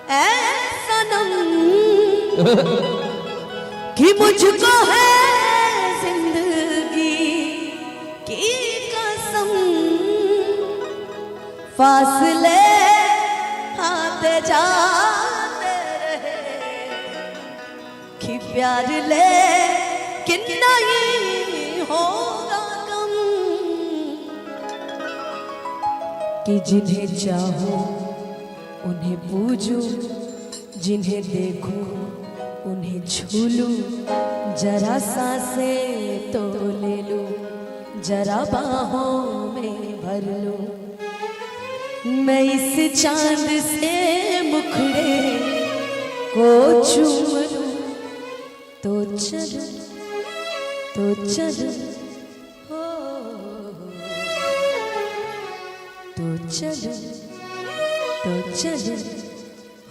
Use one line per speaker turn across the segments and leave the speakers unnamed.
ऐ सनम कि मुझको है जिंदगी की कसम, फासले आते जाते रहे कि प्यार ले कि नहीं होगा कम, कि जिन्हें चाहो उन्हें पूजूं, जिन्हें देखूं उन्हें छू लूं, जरा सांसें तो ले लूं, जरा बाहों में भर लूं। मैं इस चांद से मुखड़े को चूम लूं, तो चल तो चल हो, तो चल तो चल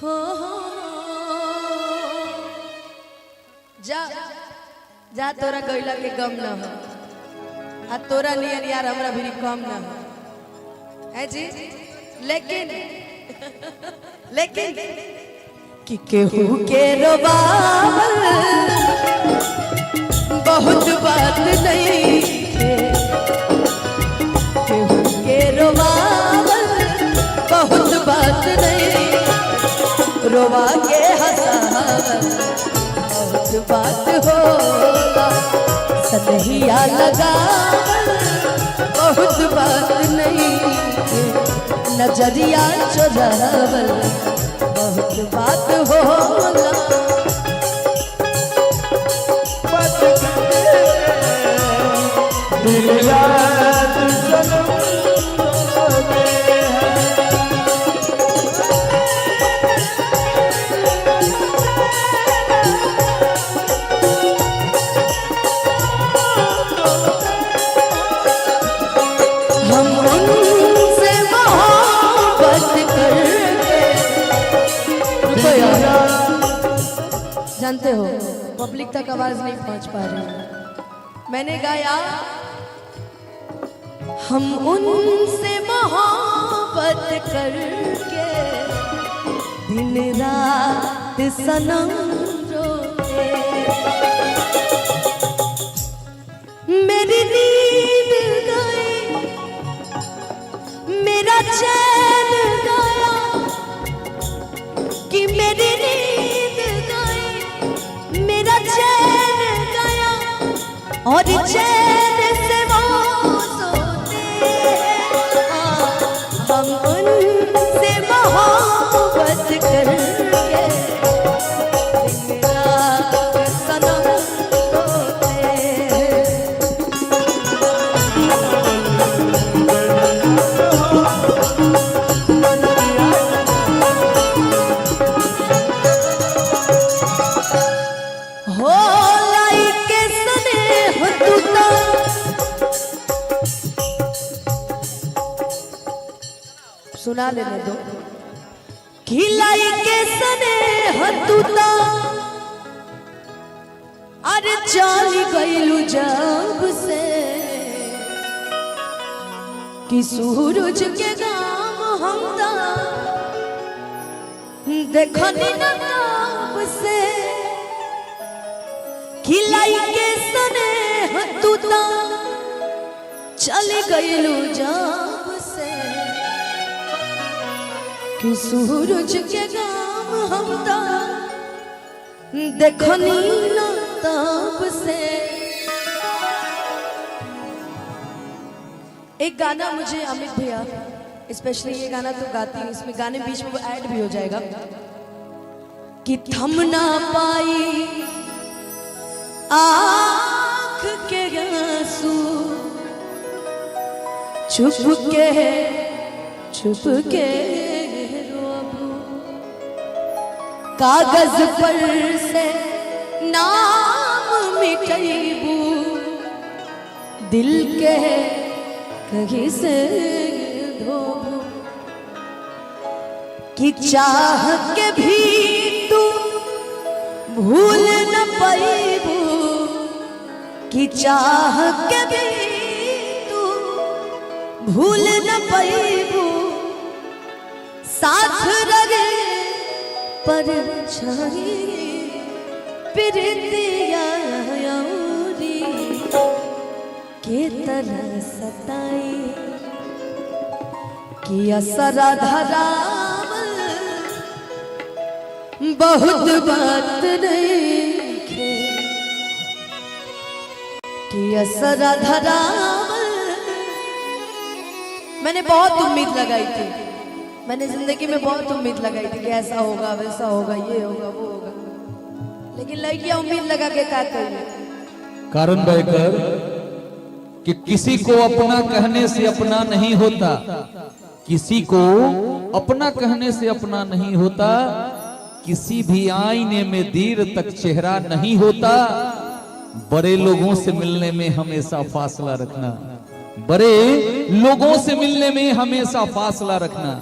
हो। जा जा तोरा गइला के गम न हो, आ तोरा नियन यार हमरा भी कम न हो है जी। लेकिन लेकिन कि केहू के रोबावल बहुत बात नहीं है, केहू के रोबावल बहुत बात नहीं, रोवा के हंसावल बहुत बात होला, सनहिया लगावल बहुत बात नहीं, नजरिया चुरावल बहुत बात होला। जानते हो पब्लिक तक आवाज नहीं पहुंच पा रही, मैंने गाया हम उनसे मोहब्बत करके दिन रात सनम रोते, मेरी नींद गई मेरा चैन गया, कि मेरी नींद गई मेरा चैन गया, और चैन से वो सोते हैं। हम उनसे मोहब्बत करके दिन रात सनम रोते हैं। हो लाई के स्नेह तूता, सुना लेने दो, खिलाई के स्नेह तूता, अरे चल गइलू जब से, कि सूरज के गाम हमदा देखनी न ताप से, खिलाई के स्नेह तूता चल गइलू जब से, कि सूरज के गाम हमदा देखनी न ताप से। एक गाना मुझे अमित भैया, स्पेशली ये गाना तो गाती हूँ, इसमें गाने बीच में वो ऐड भी हो जाएगा, कि थम ना पाई आँख के आंसू, छुप के रोबू, कागज पर से नाम मिटैबू, दिल के कहीं से धोबू, कि चाह के भी तू भूल न पैबू, कि चाह के भी तू भूल न पैबू, साथ रहे पर छाई प्रीतिया के तरह सताई कि असरा धराम बहुत बात नहीं खे कि असरा धराम। मैंने बहुत उम्मीद लगाई थी, मैंने जिंदगी में बहुत उम्मीद लगाई थी कि ऐसा होगा वैसा होगा ये होगा वो होगा, लेकिन लड़कियां उम्मीद लगा के क्या करें।
कारण बहकर कि किसी को अपना कहने से अपना नहीं होता, किसी को अपना कहने से अपना नहीं होता, किसी भी आईने में देर तक चेहरा नहीं होता। बड़े लोगों से मिलने में हमेशा फासला रखना, बड़े लोगों से मिलने में हमेशा फासला रखना।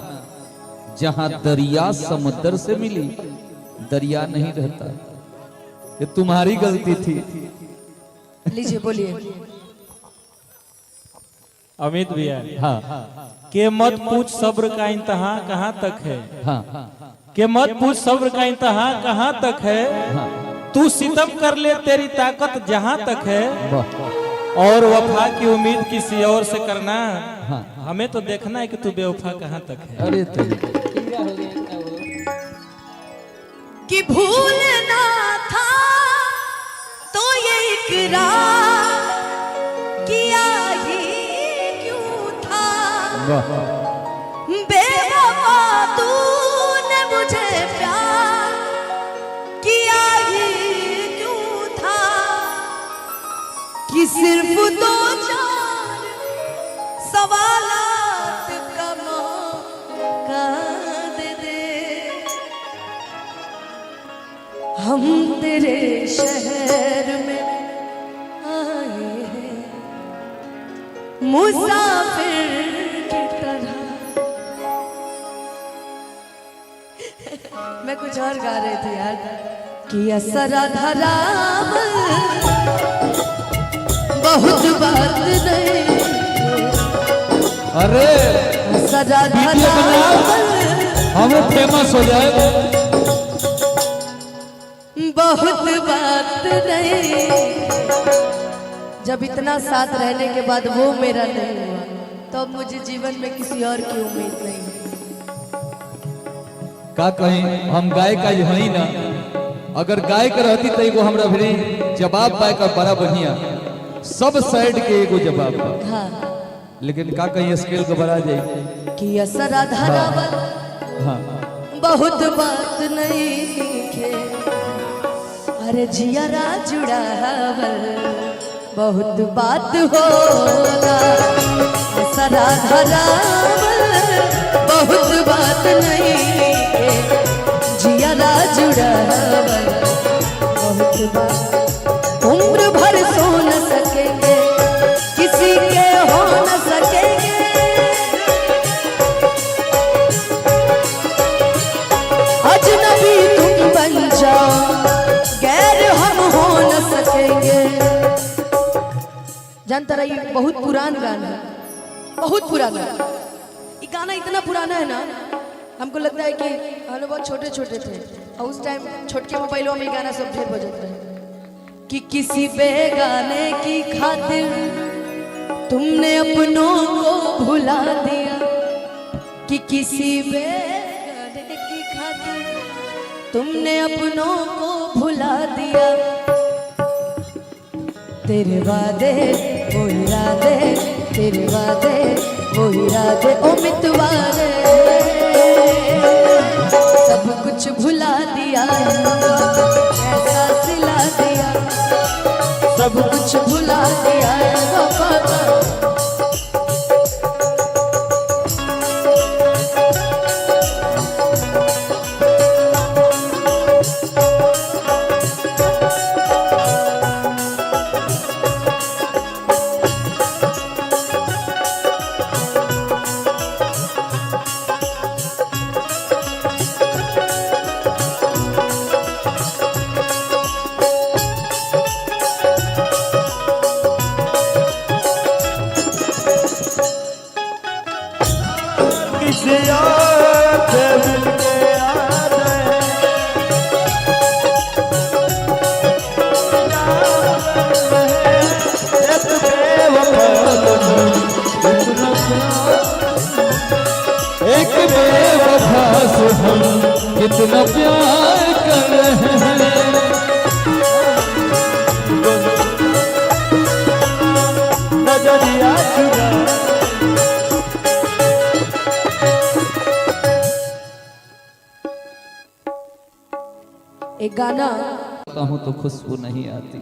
जहां दरिया समुद्र से मिली दरिया नहीं रहता। ये तुम्हारी गलती थी।
लीजिए बोलिए।
अमित भैया,
हाँ
के मत पूछ सब्र का इंतहा कहाँ तक है।
हाँ
के मत पूछ सब्र का इंतहा कहाँ तक है।
हाँ
तू सितम कर ले तेरी ताकत जहाँ तक है।
वाह,
और वफा की उम्मीद किसी और से करना,
हाँ।
हमें तो देखना है कि तू बेवफा कहाँ तक है।
अरे
कि भूलना था तो ये इकरार किया ही क्यों था। बेवफा तूने मुझे प्यार किया ही क्यों था। कि सिर्फ दो चार सवालात का मौका दे दे। हम तेरे शहर में आए हैं मुसाफिर की तरह। मैं कुछ और गा रही थी यार। कि असरा धराम बहुत बात नहीं।
अरे
असरा
वीडियो
धराम
हमें फेमस हो जाए।
बहुत बात नहीं। जब इतना साथ रहने के बाद वो मेरा नहीं हुआ तो अब मुझे जीवन में किसी और की उम्मीद नहीं है।
का कहीं हम गाय का ही ना, अगर गाय का रहती तो एगो हमरा भी जवाब पाए का बड़ा बढ़िया सब साइड के एगो जवाब बा।
हाँ।
लेकिन का कहीं स्केल को बढ़ा जाए
कि असरा धरावल
हाँ
बहुत बात नहीं खे। अरे जियरा जुड़ावल बहुत बात होला। असरा धरावल बहुत बात नहीं खे। जियरा जुड़ावल बहुत बात। उम्र भर सो न सकेंगे किसी के हो न सकेंगे। अजनबी तुम बन जाओ गैर हम हो न सकेंगे। जानता रही बहुत पुरान गाना है, बहुत पुराना। ये गाना इतना पुराना है ना, हमको लगता है कि हम लोग बहुत छोटे छोटे थे और उस टाइम छोटे मोबाइलों में गाना सब ढेर बजता है। कि किसी बेगाने की खातिर तुमने अपनों को भुला दिया। कि किसी बेगाने की खातिर तुमने अपनों को भुला दिया। तेरे वादे वो इरादे, तेरे वादे वो इरादे ओ मितवारे। सब कुछ भुला दिया, ऐसा सिला दिया। सब कुछ भुला दिया वफा का।
एक बेवफा से हम कितना प्यार कर रहे हैं।
नजरिया चुरा
एक गाना
कहूँ तो खुशबू नहीं आती,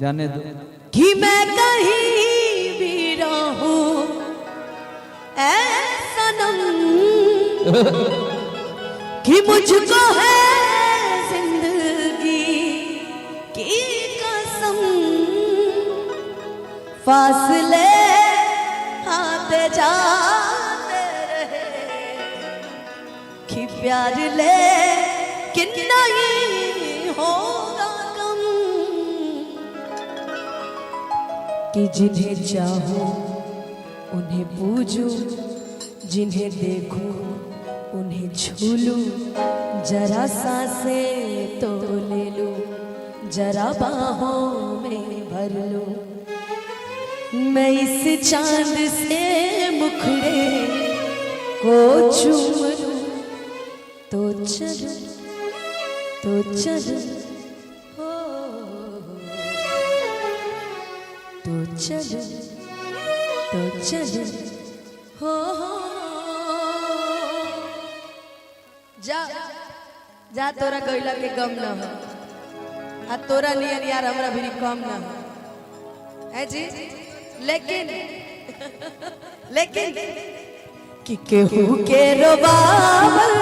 जाने दो।
कि मैं कहीं भी रहूं ऐ सनम, कि मुझको है जिंदगी की कसम, फासले आते जाते रहे कि प्यार ले कि नहीं होगा कम, कि जिन्हें चाहूं उन्हें पूजूं, जिन्हें देखूं उन्हें छू लूं, जरा सांसें तो ले लूं, जरा बाहों में भर लूं, मैं इस चांद से मुखड़े को चूम लूं, तो चल तो चल हो, तो चल तो चल हो, जा जा तोरा गइला के गम न हो, आ तोरा नियन यार हमरा भी कम न हो है जी। लेकिन लेकिन कि केहू के रोबावल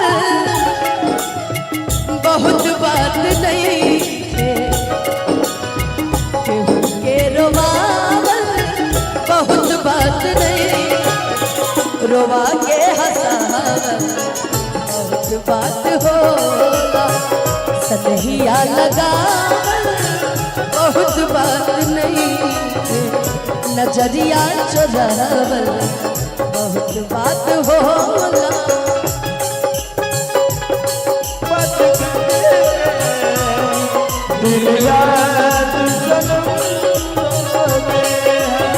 बहुत बात नहीं है, केहू के रोबावल बहुत बात नहीं, रोवा के हंसावल बहुत बात होला, सनहिया लगावल बहुत बात नहीं है, नजरिया चुरावल बहुत बात होला।
दिल याद सनम रोते हैं।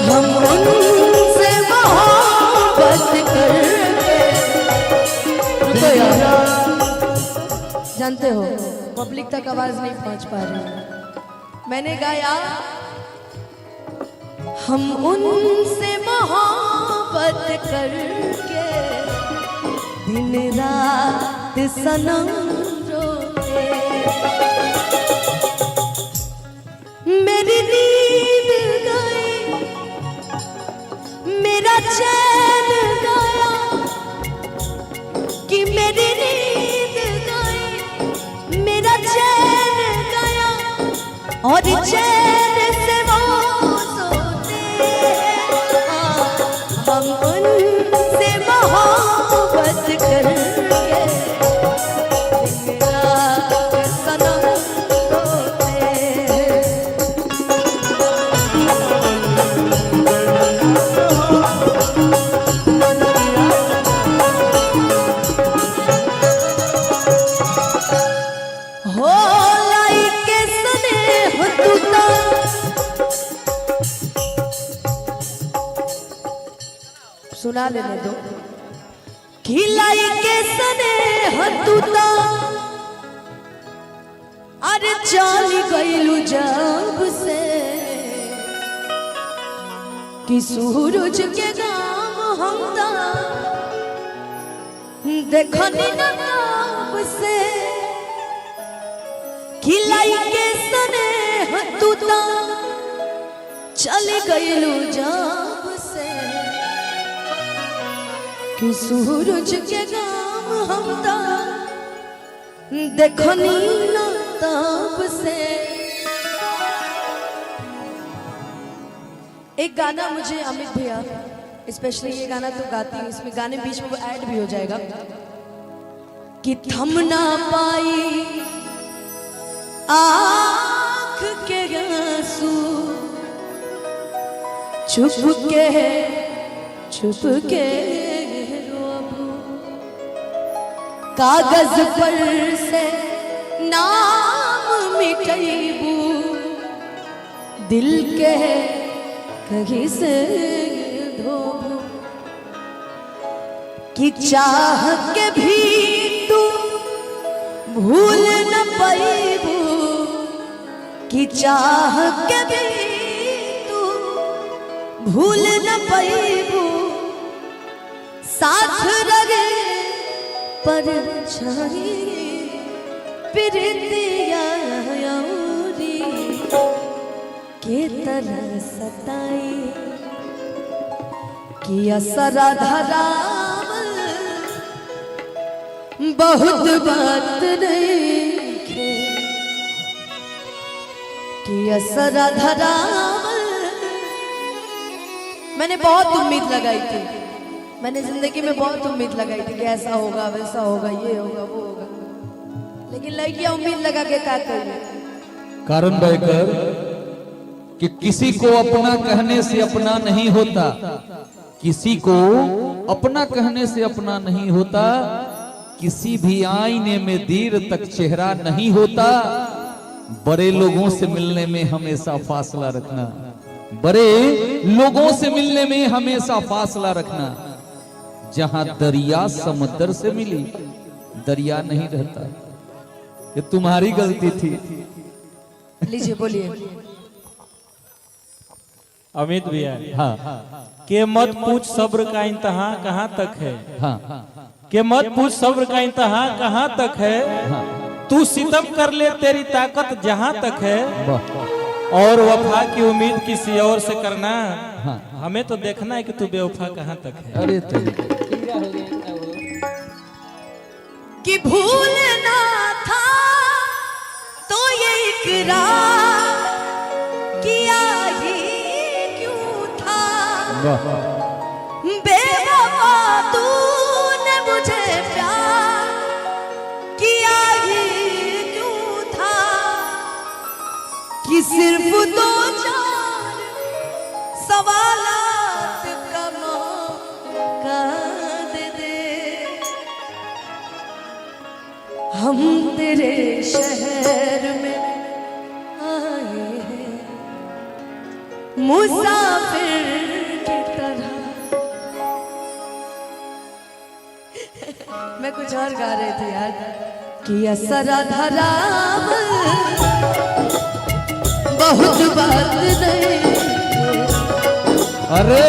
हम उनसे मोहब्बत करके, रुको यार, जानते हो पब्लिक तक आवाज नहीं पहुंच पा रही, मैंने गाया हम उनसे मोहब्बत करके दिन रात सनम रोते, मेरी नींद गई, मेरा चैन गया, कि मेरी नींद गई, मेरा चैन गया, और चैन से वो सोते हैं। हम उनसे मोहब्बत करके दिन रात सनम रोते हैं। हो लाई के स्नेह तू तो सुना लेने दो, खिलाई के स्नेह तू तो अरे चली गईलू जब से, कि सूरज के गाम हम देखनी न ताप से, खिलाई के स्नेह तू तो चली गईलू जब से, कि सूरज के गाम हम देखनी न ताप से। एक गाना मुझे अमित भैया, स्पेशली ये गाना तो गाती हूँ, इसमें गाने बीच में वो ऐड भी हो जाएगा, कि थम ना पाई आँख के आंसू, चुप के रोए, कागज पर से नाम मिटैबू दिल के कहीं से धोबू कि चाह के भी तू भूल न पैबू कि चाह के भी तू भूल न पैबू साथ रगे पर छाई प्रीतिया औरी के तरह सताई कि असरा धराम बहुत बात नहीं खे कि असरा धराम। मैंने बहुत उम्मीद लगाई थी, मैंने जिंदगी में बहुत उम्मीद लगाई थी कि ऐसा होगा वैसा होगा ये होगा वो होगा, लेकिन लड़कियां उम्मीद लगा के क्या करिए।
कारण बहकर कि किसी को अपना कहने से अपना नहीं होता, किसी को अपना कहने से अपना नहीं होता, किसी भी आईने में देर तक चेहरा नहीं होता। बड़े लोगों से मिलने में हमेशा फासला रखना, बड़े लोगों से मिलने में हमेशा फासला रखना। जहां दरिया समुद्र से मिली दरिया नहीं रहता। ये तुम्हारी गलती थी।
लीजिए बोलिए।
अमित भैया,
हाँ
के मत पूछ सब्र का इंतहा कहाँ तक है।
हाँ
के मत पूछ सब्र का इंतहा कहाँ तक है।
हाँ
तू सितम कर ले तेरी ताकत जहाँ तक है।
वाह।
और वफा की उम्मीद किसी और से करना,
हाँ।
हमें तो देखना है कि तू बेवफा कहाँ तक है।
अरे तेरी
कि भूलना था तो ये इकरार किया ही क्यों था।
वाह।
बेवफा तूने मुझे प्यार किया ही क्यों था कि सिर्फ दो चार सवालात का मौका दे दे। हम तेरे शहर में आए हैं मुसाफिर की तरह। मैं कुछ और गा रही थी यार कि असरा धराम बहुत बात नहीं।
अरे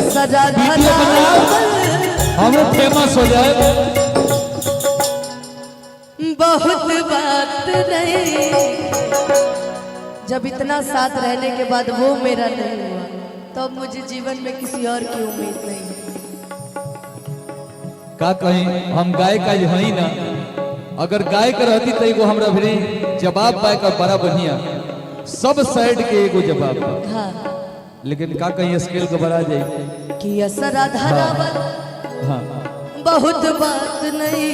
असरा
वीडियो
धराम
हम फेमस हो जाए।
बहुत बात नहीं। जब इतना साथ रहने के बाद वो मेरा नहीं हुआ तो अब मुझे जीवन में किसी और की उम्मीद नहीं है।
का कहीं हम गायक का हई ना, अगर गायक रहती तो एगो हमरा भी जवाब पाए का बड़ा बढ़िया सब साइड के एगो जवाब बा।
हाँ
लेकिन का कहीं स्केल को बढ़ा जाए
कि असरा धरावल
हाँ
बहुत बात नहीं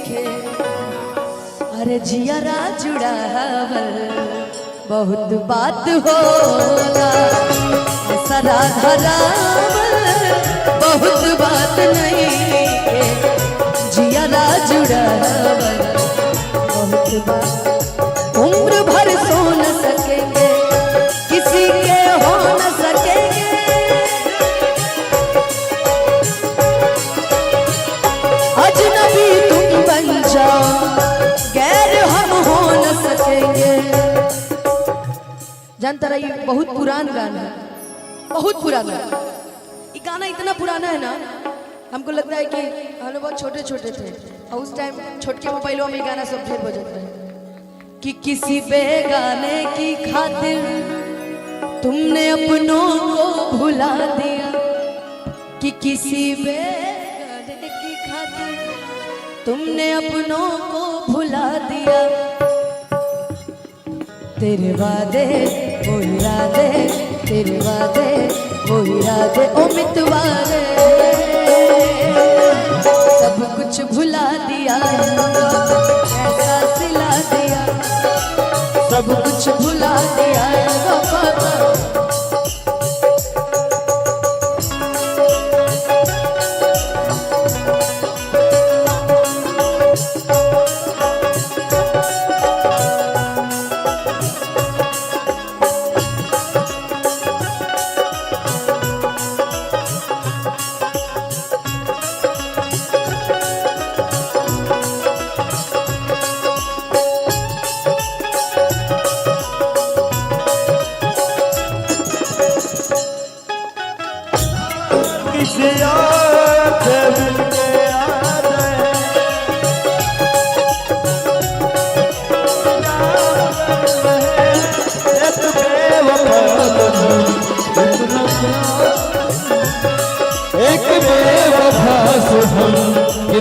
खे। अरे जियारा जुड़ावल बहुत बात होला। असरा धरावल बहुत बात नहीं खे। जियारा जुड़ावल बहुत बात। उम्र भर सो न सकेंगे किसी के हो न सकेंगे। अजनबी तुम बन जाओ गैर हम हो न सकेंगे। जानता रही बहुत पुराना गाना है, बहुत पुराना। ये गाना इतना पुराना है ना, हमको लगता है कि हम लोग बहुत छोटे छोटे थे और उस टाइम छोटके मोबाइलों में गाना सब ढेर बजता है कि किसी बेगाने की खातिर तुमने अपनों को भुला दिया। कि किसी बेगाने की खातिर तुमने अपनों को भुला दिया। तेरे वादे वो इरादे, तेरे वादे वो इरादे ओ मितवारे। सब कुछ भुला दिया, ऐसा सिला दिया। सब कुछ भुला दिया वफा का।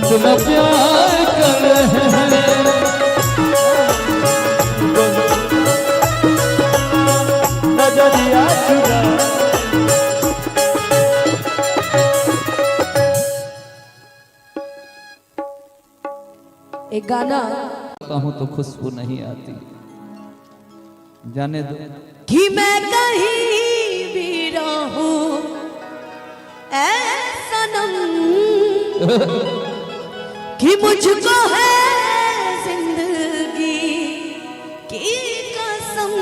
कितना प्यार कर रहे हैं।
नजरिया चुरा
एक गाना
हूँ तो खुशबू नहीं आती, जाने दो।
कि मैं कहीं भी रहूं ऐ सनम कि मुझको है जिंदगी की कसम,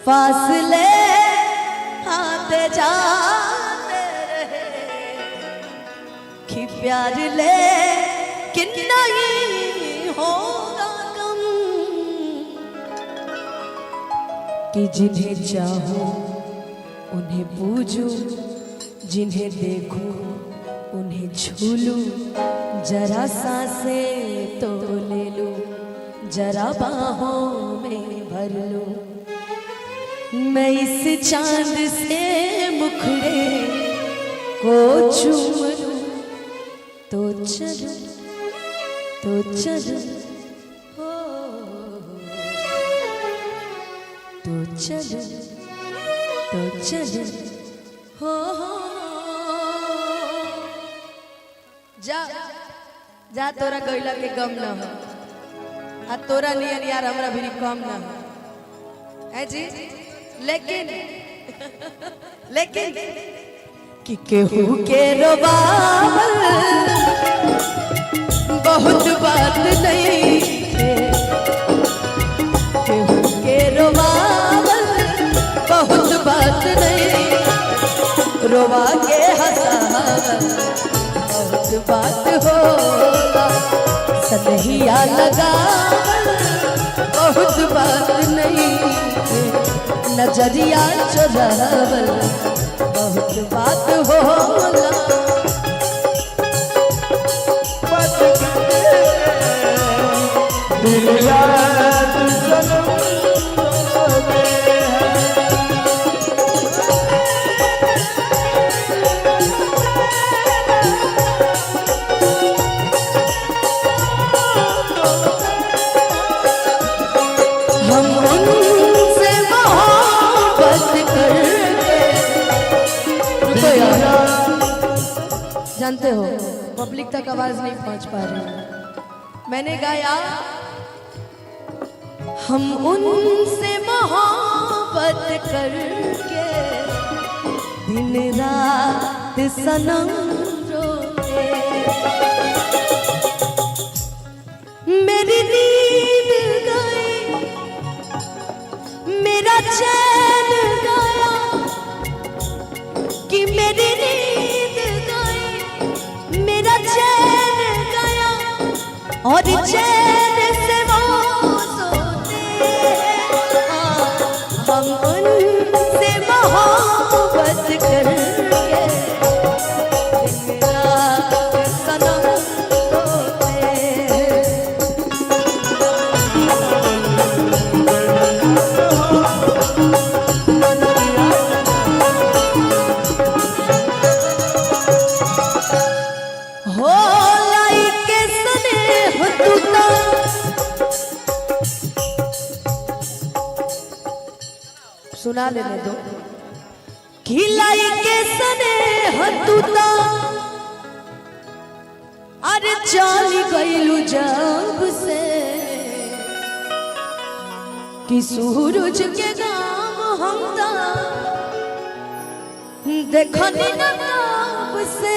फासले आते जाते रहे कि प्यार ले कि नहीं होगा कम, कि जिन्हें चाहूं उन्हें पूजूं, जिन्हें देखूं उन्हें छू लूं, जरा सांसें तो ले लूं, जरा बाहों में भर लूं, मैं इस चांद से मुखड़े को चूम लूं, तो चल तो चल हो, तो चल तो चल हो, जा जा तोरा गइला के गम न हो, आ तोरा नियन यार हमरा भी कम न हो है जी। लेकिन लेकिन कि केहू के रोबावल बहुत बात नहीं है, केहू के रोबावल बहुत बात नहीं, रोवा के हंसावल बहुत बात होला, सनहिया लगावल बहुत बात नहीं, नजरिया चुरावल बहुत बात होला।
दिल याद सनम रोते हैं।
हम उनसे मोहब्बत करके, रुको यार, जानते हो पब्लिक तक आवाज नहीं पहुंच पा रही, मैंने गाया हम उनसे मोहब्बत करके दिन रात सनम रोते, मेरी नींद गई मेरा चैन गया, कि मेरी नींद गई मेरा चैन गया, और चैन से वो सोते हैं, हम उनसे मोहब्बत करके दिन रात सनम रोते हैं। हो लाई के स्नेह तू तो सुना लेने दो, खिलाई के स्नेह तू तो अरे चली गईलू जब से, कि सूरज के गाम हम देखनी न तब से,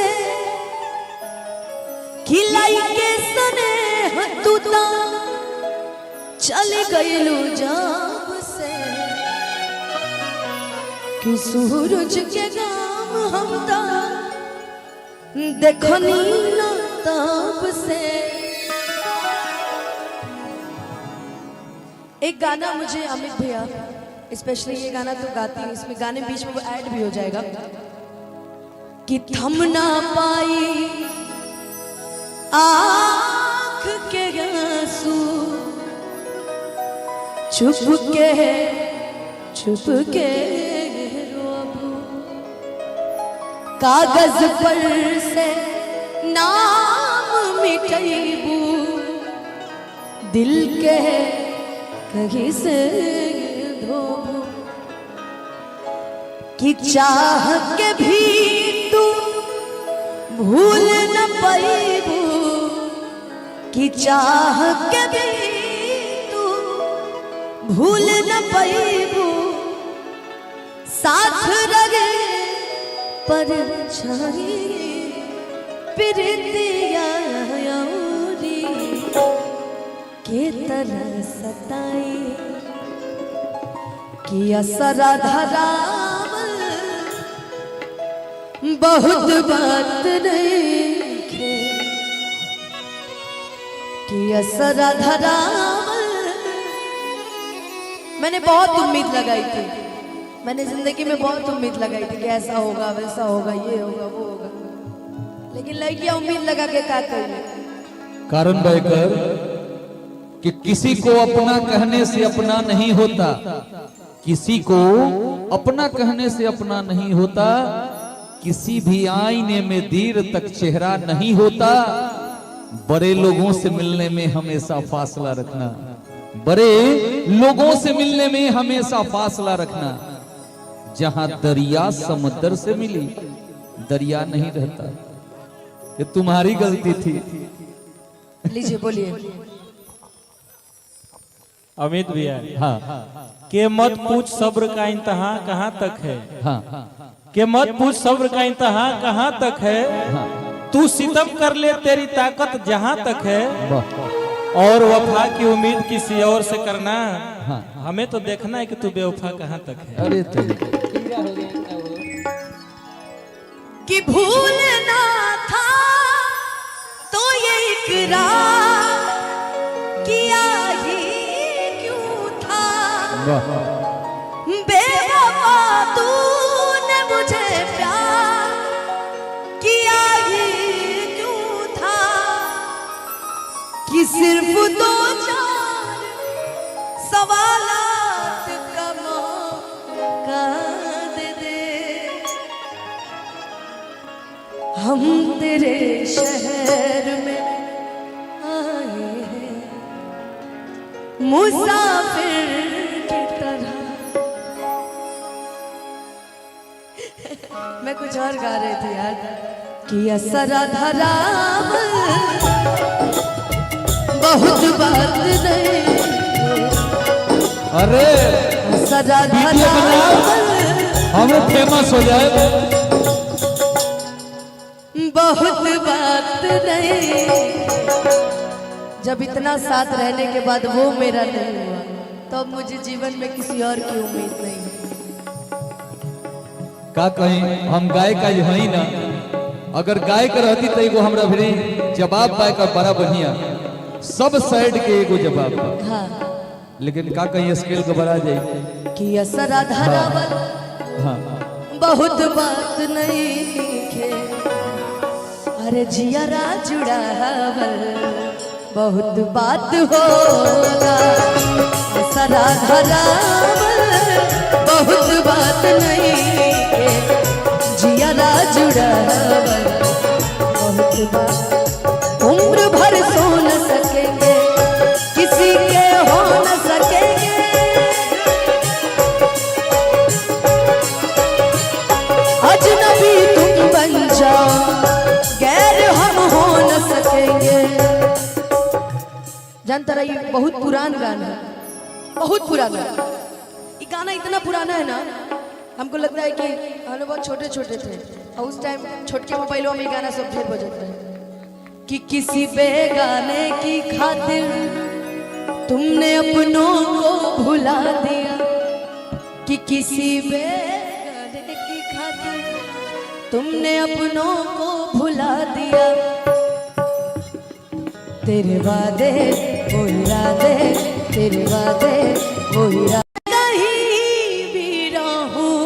खिलाई के स्नेह तू तो चली गईलू जब से, कि सूरज के गाम हम देखनी न तब से। एक गाना मुझे अमित भैया स्पेशली ये गाना तो गाती है, इसमें गाने बीच में वो ऐड भी हो जाएगा कि थम ना पाई आँख के आंसू, चुप के रोबू, कागज पर से ना मिटैबू दिल के कहीं से धोबू कि चाह के भी तू भूल न पैबू कि चाह के भी तू भूल न पैबू साथ रगे पर छाई प्रीतिया औरी के तरह सताई कि असरा धरावल बहुत बात नहीं कि असरा धरावल। मैंने बहुत उम्मीद लगाई थी, मैंने जिंदगी में बहुत उम्मीद लगाई थी कि ऐसा होगा वैसा होगा ये होगा वो होगा, लेकिन लड़कियां उम्मीद लगा के क्या करें।
कारण बहकर कि किसी को अपना कहने से अपना नहीं होता, किसी को अपना कहने से अपना नहीं होता, किसी भी आईने में देर तक चेहरा नहीं होता। बड़े लोगों से मिलने में हमेशा फासला रखना, बड़े लोगों से मिलने में हमेशा फासला रखना। जहां दरिया समुद्र से मिली दरिया नहीं रहता, ये तुम्हारी गलती थी।
लीजिए बोलिए।
अमित भैया,
हाँ
के मत पूछ सब्र का इंतहा कहाँ तक है।
हाँ
के मत पूछ सब्र का इंतहा कहाँ तक है।
हाँ
तू सितम कर ले तेरी ताकत जहाँ तक है,
वाह।
और वफा की उम्मीद किसी और से करना।
हाँ।
हमें तो देखना है कि तू बेवफा कहाँ तक है।
अरे
कि भूलना था तो ये इकरार किया ही क्यों था। बेवफा तूने मुझे प्यार किया ही क्यों था कि सिर्फ दो चार सवालात का मौका दे दे। हम तेरे शहर में आए हैं मुसाफिर की तरह। मैं कुछ और गा रही थी यार कि असरा धरावल बहुत बात नहीं।
अरे
असरा
वीडियो
धरावल
हमें फेमस हो जाए।
बहुत बात नहीं। जब इतना साथ रहने के बाद वो मेरा नहीं हुआ तो अब मुझे जीवन में किसी और की उम्मीद नहीं।
का कहीं हम गाय का ही ना, अगर गाय का रहती तो एगो हमरा भी जवाब पाए का बड़ा बढ़िया सब साइड के एगो जवाब बा।
हाँ
लेकिन का कहीं स्केल के बड़ा जाए
कि असरा धरावल
हाँ
बहुत बात नहीं खे। अरे जियारा जुड़ावल बहुत बात होगा। असरा धरावल बहुत बात नहीं खे। जियारा जुड़ावल बहुत बात। उम्र भर सो न सकेंगे किसी के हो न सकेंगे। अजनबी तुम बन जाओ गैर हम हो न सकेंगे। जानता रही बहुत पुराना गाना है, बहुत पुराना। ये गाना इतना पुराना है ना, हमको लगता है कि हम लोग बहुत छोटे छोटे थे और उस टाइम छोटके मोबाइलों में गाना सब ढेर बजता है कि किसी बेगाने की खातिर तुमने अपनों को भुला दिया। कि किसी बेगाने की खातिर तुमने अपनों को भुला दिया। तेरे वादे वो इरादे, तेरे वादे वो इरादे। कहीं भी रहूं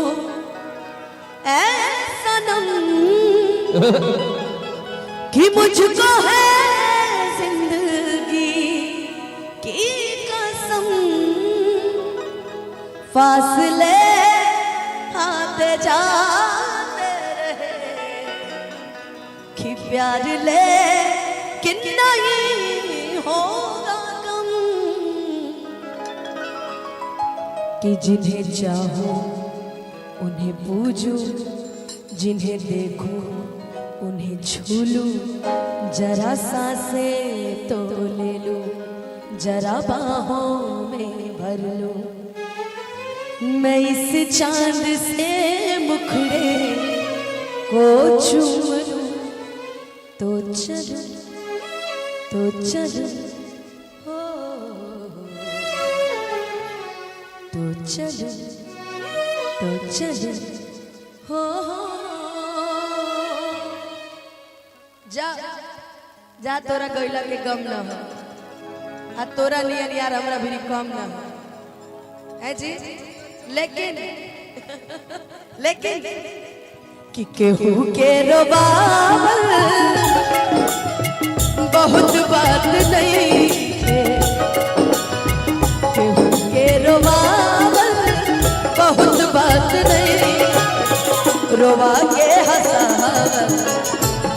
ऐ सनम कि मुझको है जिंदगी की कसम। फासले आते जाते रहे कि प्यार ले किन कितना ही होगा कम कि जिन्हें चाहो उन्हें पूजो, जिन्हें देखो उन्हें छू लूं, जरा सांसें तो ले लूं, जरा बाहों में भर लूं। मैं इस चांद से मुखड़े को चूम लूं, तो चल हो, तो चल हो। जा जा तोरा गइला के गम न हो, आ तोरा नियन यार हमरा भी कम न हो है जी। लेकिन लेकिन कि केहू के रोबावल बहुत बात नहीं है, केहू के रोबावल बहुत बात नहीं, रोवा के हंसावल